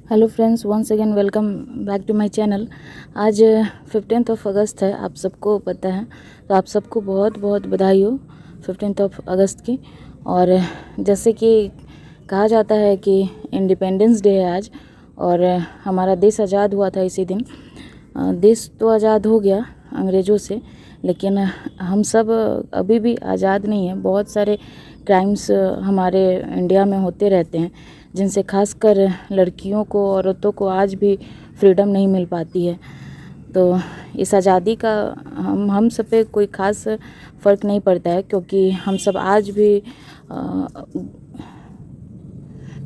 Hello friends, once again welcome back to my channel. आज 15 अगस्त है, आप सबको पता है। तो आप सबको बहुत बहुत बधाई हो 15 अगस्त की। और जैसे कि कहा जाता है कि इंडिपेंडेंस डे है आज, और हमारा देश आज़ाद हुआ था इसी दिन। देश तो आज़ाद हो गया अंग्रेज़ों से, लेकिन हम सब अभी भी आज़ाद नहीं हैं। बहुत सारे क्राइम्स हमारे इंडिया में होते रहते हैं, जिनसे खासकर लड़कियों को, औरतों को आज भी फ्रीडम नहीं मिल पाती है। तो इस आज़ादी का हम सब पे कोई ख़ास फ़र्क नहीं पड़ता है, क्योंकि हम सब आज भी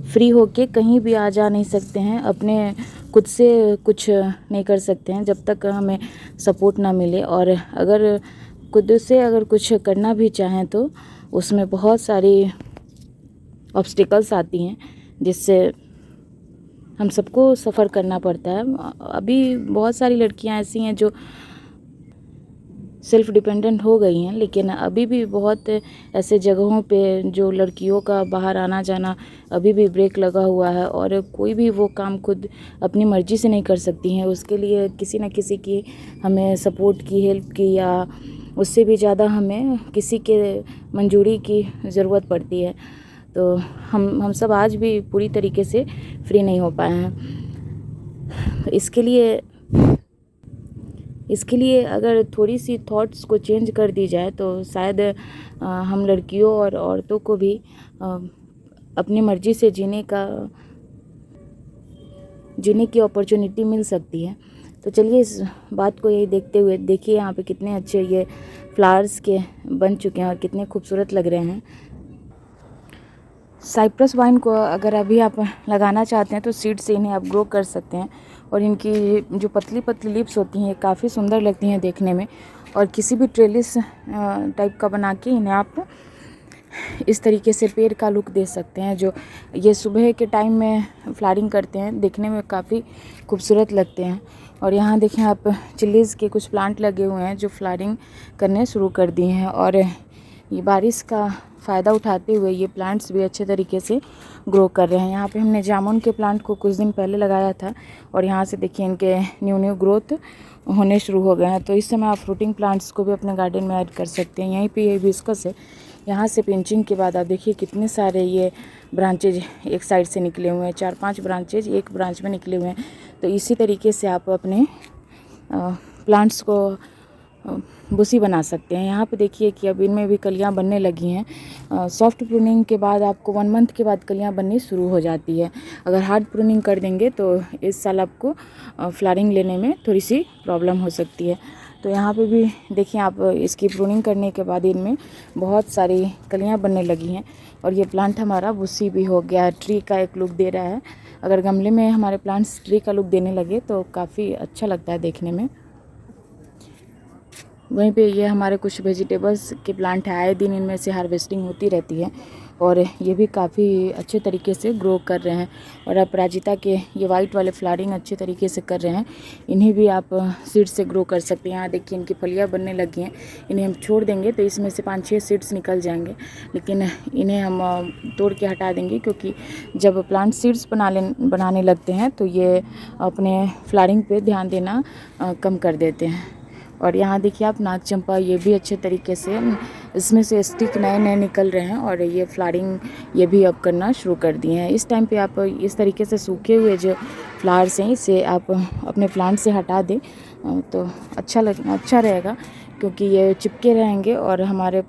फ्री होके कहीं भी आ जा नहीं सकते हैं। अपने खुद से कुछ नहीं कर सकते हैं जब तक हमें सपोर्ट ना मिले। और अगर खुद से अगर कुछ करना भी चाहें तो उसमें बहुत सारी ऑब्स्टिकल्स आती हैं, जिससे हम सबको सफ़र करना पड़ता है। अभी बहुत सारी लड़कियां ऐसी हैं जो सेल्फ़ डिपेंडेंट हो गई हैं, लेकिन अभी भी बहुत ऐसे जगहों पे जो लड़कियों का बाहर आना जाना अभी भी ब्रेक लगा हुआ है, और कोई भी वो काम खुद अपनी मर्ज़ी से नहीं कर सकती हैं। उसके लिए किसी न किसी की हमें सपोर्ट की, हेल्प की, या उससे भी ज़्यादा हमें किसी के मंजूरी की ज़रूरत पड़ती है। तो हम सब आज भी पूरी तरीके से फ्री नहीं हो पाए हैं। इसके लिए अगर थोड़ी सी थॉट्स को चेंज कर दी जाए तो शायद हम लड़कियों और औरतों को भी अपनी मर्ज़ी से जीने की अपॉर्चुनिटी मिल सकती है। तो चलिए इस बात को यही देखते हुए, देखिए यहाँ पे कितने अच्छे ये फ्लावर्स के बन चुके हैं और कितने खूबसूरत लग रहे हैं। साइप्रस वाइन को अगर अभी आप लगाना चाहते हैं तो सीड से इन्हें आप ग्रो कर सकते हैं। और इनकी जो पतली पतली लिप्स होती हैं काफ़ी सुंदर लगती हैं देखने में। और किसी भी ट्रेलिस टाइप का बना के इन्हें आप इस तरीके से पेड़ का लुक दे सकते हैं। जो ये सुबह के टाइम में फ्लावरिंग करते हैं, देखने में काफ़ी खूबसूरत लगते हैं। और यहाँ देखें आप, चिलीज़ के कुछ प्लांट लगे हुए हैं जो फ्लावरिंग करने शुरू कर दिए हैं। और ये बारिश का फ़ायदा उठाते हुए ये प्लांट्स भी अच्छे तरीके से ग्रो कर रहे हैं। यहाँ पे हमने जामुन के प्लांट को कुछ दिन पहले लगाया था, और यहाँ से देखिए इनके न्यू ग्रोथ होने शुरू हो गए हैं। तो इस समय आप फ्रूटिंग प्लांट्स को भी अपने गार्डन में ऐड कर सकते हैं। यहीं पे ये हिबिस्कस है, यहाँ से पिंचिंग के बाद आप देखिए कितने सारे ये ब्रांचेज एक साइड से निकले हुए हैं। 4-5 ब्रांचेज एक ब्रांच में निकले हुए हैं। तो इसी तरीके से आप अपने प्लांट्स को बुशी बना सकते हैं। यहाँ पे देखिए कि अब इनमें भी कलियाँ बनने लगी हैं। सॉफ्ट प्रूनिंग के बाद आपको 1 मंथ के बाद कलियाँ बननी शुरू हो जाती है। अगर हार्ड प्रूनिंग कर देंगे तो इस साल आपको फ्लावरिंग लेने में थोड़ी सी प्रॉब्लम हो सकती है। तो यहाँ पे भी देखिए आप, इसकी प्रूनिंग करने के बाद इनमें बहुत सारी कलियाँ बनने लगी हैं, और ये प्लांट हमारा बुशी भी हो गया, ट्री का एक लुक दे रहा है। अगर गमले में हमारे प्लांट्स ट्री का लुक देने लगे तो काफ़ी अच्छा लगता है देखने में। वहीं पे ये हमारे कुछ वेजिटेबल्स के प्लांट है, आए दिन इनमें से हार्वेस्टिंग होती रहती है, और ये भी काफ़ी अच्छे तरीके से ग्रो कर रहे हैं। और अपराजिता के ये वाइट वाले फ्लावरिंग अच्छे तरीके से कर रहे हैं। इन्हें भी आप सीड से ग्रो कर सकते हैं। यहाँ देखिए इनकी फलियाँ बनने लगी हैं। इन्हें हम छोड़ देंगे तो इसमें से 5-6 सीड्स निकल जाएंगे, लेकिन इन्हें हम तोड़ के हटा देंगे, क्योंकि जब प्लांट सीड्स बनाने लगते हैं तो ये अपने फ्लावरिंग पे ध्यान देना कम कर देते हैं। और यहाँ देखिए आप, नाग चंपा, ये भी अच्छे तरीके से इसमें से स्टिक नए नए निकल रहे हैं, और ये फ्लावरिंग ये भी अब करना शुरू कर दिए हैं। इस टाइम पे आप इस तरीके से सूखे हुए जो फ्लावर्स हैं इसे आप अपने प्लांट से हटा दें तो अच्छा रहेगा, क्योंकि ये चिपके रहेंगे और हमारे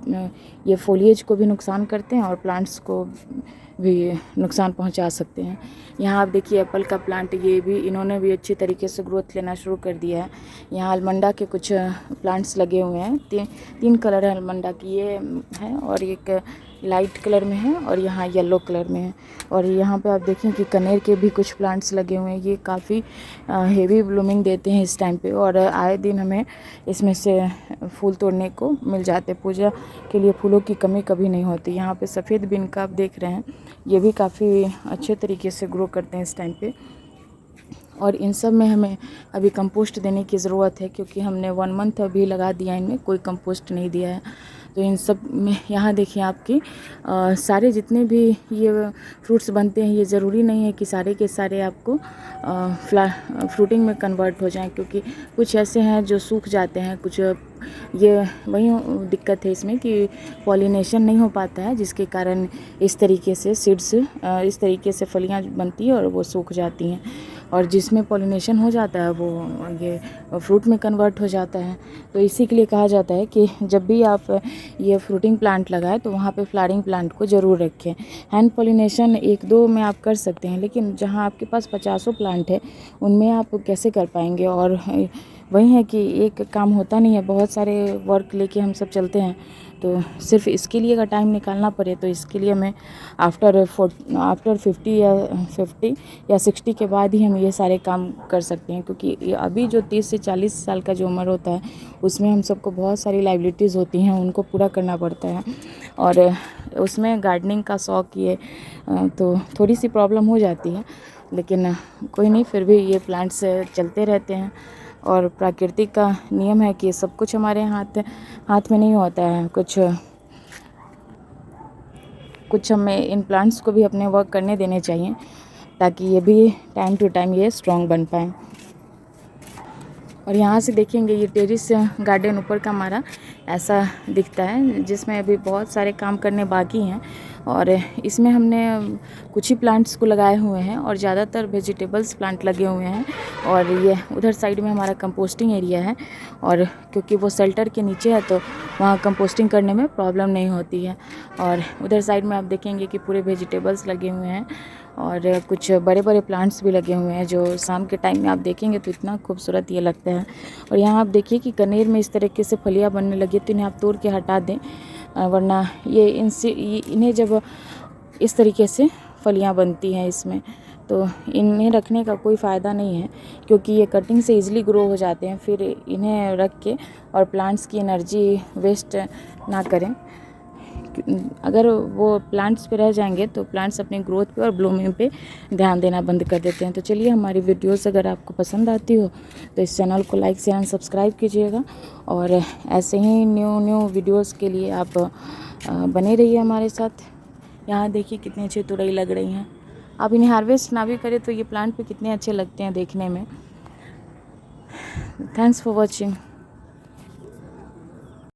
ये फोलिएज को भी नुकसान करते हैं और प्लांट्स को भी नुकसान पहुंचा सकते हैं। यहाँ आप देखिए एप्पल का प्लांट, ये भी इन्होंने भी अच्छी तरीके से ग्रोथ लेना शुरू कर दिया है। यहाँ अलमंडा के कुछ प्लांट्स लगे हुए हैं। 3 कलर है अलमंडा की, ये है और एक लाइट कलर में है और यहाँ येलो कलर में है। और यहाँ पे आप देखें कि कनेर के भी कुछ प्लांट्स लगे हुए हैं। ये काफ़ी हेवी ब्लूमिंग देते हैं इस टाइम पे, और आए दिन हमें इसमें से फूल तोड़ने को मिल जाते। पूजा के लिए फूलों की कमी कभी नहीं होती। यहाँ पे सफ़ेद बीन का आप देख रहे हैं, ये भी काफ़ी अच्छे तरीके से ग्रो करते हैं इस टाइम पे। और इन सब में हमें अभी कंपोस्ट देने की ज़रूरत है, क्योंकि हमने 1 मंथ अभी लगा दिया, इनमें कोई कंपोस्ट नहीं दिया है। तो इन सब में यहाँ देखिए आपकी सारे जितने भी ये फ्रूट्स बनते हैं, ये ज़रूरी नहीं है कि सारे के सारे आपको फ्रूटिंग में कन्वर्ट हो जाएं, क्योंकि कुछ ऐसे हैं जो सूख जाते हैं, कुछ ये वही दिक्कत है इसमें कि पॉलिनेशन नहीं हो पाता है, जिसके कारण इस तरीके से सीड्स इस तरीके से फलियां बनती है और वो सूख जाती हैं। और जिसमें पॉलिनेशन हो जाता है वो ये फ्रूट में कन्वर्ट हो जाता है। तो इसी के लिए कहा जाता है कि जब भी आप ये फ्रूटिंग प्लांट लगाएं तो वहाँ पे फ्लावरिंग प्लांट को ज़रूर रखें। हैंड पॉलिनेशन 1-2 में आप कर सकते हैं, लेकिन जहाँ आपके पास 50 प्लांट है उनमें आप कैसे कर पाएंगे। और वही है कि एक काम होता नहीं है, बहुत सारे वर्क लेके हम सब चलते हैं, तो सिर्फ इसके लिए अगर टाइम निकालना पड़े तो इसके लिए हमें आफ्टर 50 या 60 के बाद ही हम ये सारे काम कर सकते हैं। क्योंकि अभी जो 30 से 40 साल का जो उम्र होता है उसमें हम सबको बहुत सारी लाइबिलिटीज़ होती हैं, उनको पूरा करना पड़ता है। और उसमें गार्डनिंग का शौक़ ये तो थोड़ी सी प्रॉब्लम हो जाती है, लेकिन कोई नहीं, फिर भी ये प्लांट्स चलते रहते हैं। और प्रकृति का नियम है कि सब कुछ हमारे हाथ में नहीं होता है, कुछ हमें इन प्लांट्स को भी अपने वर्क करने देने चाहिए, ताकि ये भी टाइम टू टाइम ये स्ट्रॉन्ग बन पाएँ। और यहाँ से देखेंगे ये टेरेस गार्डन ऊपर का हमारा ऐसा दिखता है, जिसमें अभी बहुत सारे काम करने बाकी हैं। और इसमें हमने कुछ ही प्लांट्स को लगाए हुए हैं और ज़्यादातर वेजिटेबल्स प्लांट लगे हुए हैं। और ये उधर साइड में हमारा कंपोस्टिंग एरिया है, और क्योंकि वो शेल्टर के नीचे है तो वहाँ कंपोस्टिंग करने में प्रॉब्लम नहीं होती है। और उधर साइड में आप देखेंगे कि पूरे वेजिटेबल्स लगे हुए हैं और कुछ बड़े बड़े प्लांट्स भी लगे हुए हैं, जो शाम के टाइम में आप देखेंगे तो इतना खूबसूरत ये लगता है। और यहाँ आप देखिए कि कनेर में इस तरीके से फलियाँ बनने लगी, तो इन्हें आप तोड़ के हटा दें, वरना ये इन्हें जब इस तरीके से फलियाँ बनती हैं इसमें, तो इन्हें रखने का कोई फ़ायदा नहीं है, क्योंकि ये कटिंग से इजीली ग्रो हो जाते हैं। फिर इन्हें रख के और प्लांट्स की एनर्जी वेस्ट ना करें। अगर वो प्लांट्स पे रह जाएंगे तो प्लांट्स अपनी ग्रोथ पे और ब्लूमिंग पे ध्यान देना बंद कर देते हैं। तो चलिए, हमारी वीडियोस अगर आपको पसंद आती हो तो इस चैनल को लाइक शेयर एंड सब्सक्राइब कीजिएगा, और ऐसे ही न्यू वीडियोस के लिए आप बने रहिए हमारे साथ। यहाँ देखिए कितनी अच्छी तुरई लग रही हैं। आप इन्हें हार्वेस्ट ना भी करें तो ये प्लांट पे कितने अच्छे लगते हैं देखने में। Thanks for watching.